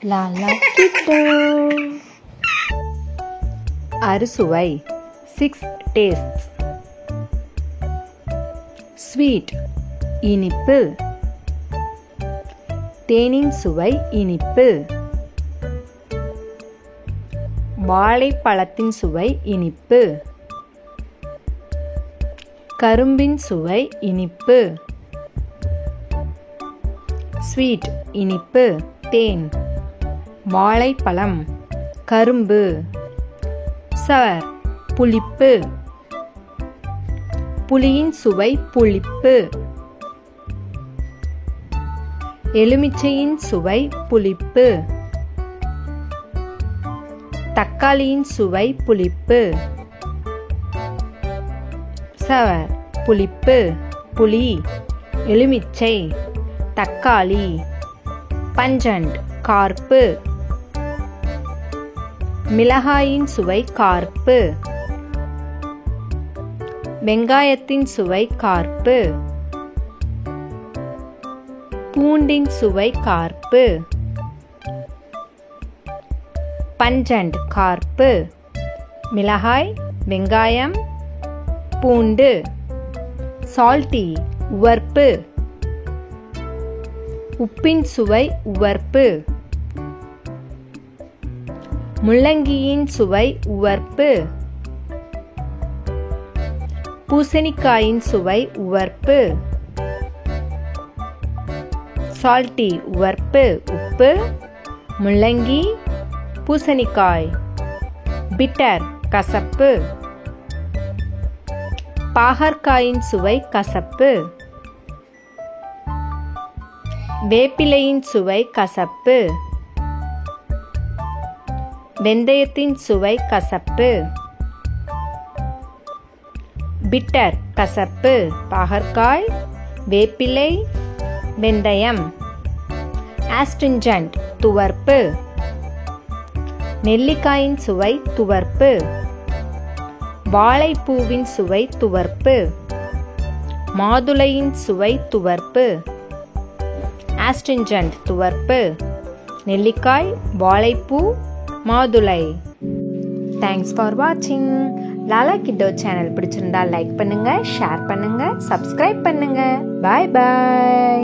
லாலா கிட்டோ. அறுசுவை 6 tastes. Sweet இனிப்பு. தேனின் சுவை இனிப்பு. வாழைப்பழத்தின் சுவை இனிப்பு. கரும்பின் சுவை இனிப்பு. ஸ்வீட் இனிப்பு. தேன், வாழைப்பழம், கரும்பு. சவர் புளிப்பு. புளியின் சுவை புளிப்பு. எலுமிச்சையின் சுவை புளிப்பு. தக்காளியின் சுவை புளிப்பு. சவர் புளிப்பு, புளி, எலுமிச்சை, தக்காளி. பஞ்சண்ட் கார்ப்பு. மிளகாயின் சுவை கார்ப்பு. வெங்காயத்தின் சுவை கார்ப்பு. பூண்டின் சுவை கார்ப்பு. பஞ்சண்ட் கார்ப்பு. மிளகாய், வெங்காயம், பூண்டு. சால்ட்டி உவர்ப்பு. உப்பின் சுவை உவர்ப்பு. முள்ளங்கியின் சுவை உவர்ப்பு. பூசணிக்காயின் சுவை உவர்ப்பு. சால்ட்டி உவர்ப்பு, உப்பு, முள்ளங்கி, பூசணிக்காய். பிட்டர் கசப்பு. பாகற்காயின் சுவை கசப்பு. வேப்பிலையின் சுவை கசப்பு. வெந்தயத்தின் சுவை கசப்பு. பிட்டர் கசப்பு. பாகற்காய், வேப்பிலை, வெந்தயம். ஆஸ்ட்ரிஞ்சன்ட் துவர்ப்பு. நெல்லிக்காயின் சுவை துவர்ப்பு. வாழைப்பூவின் சுவை துவர்ப்பு. மாதுளையின் சுவை துவர்ப்பு. ஆஸ்ட்ரிஞ்சன்ட் துவர்ப்பு. நெல்லிக்காய், வாழைப்பூ, மாதுளை. தேங்க்ஸ் ஃபார் வாட்சிங். லாலா கிட்டோ சேனல் பிடிச்சிருந்தா லைக் பண்ணுங்க, ஷேர் பண்ணுங்க, சப்ஸ்கிரைப் பண்ணுங்க. பாய் பாய்.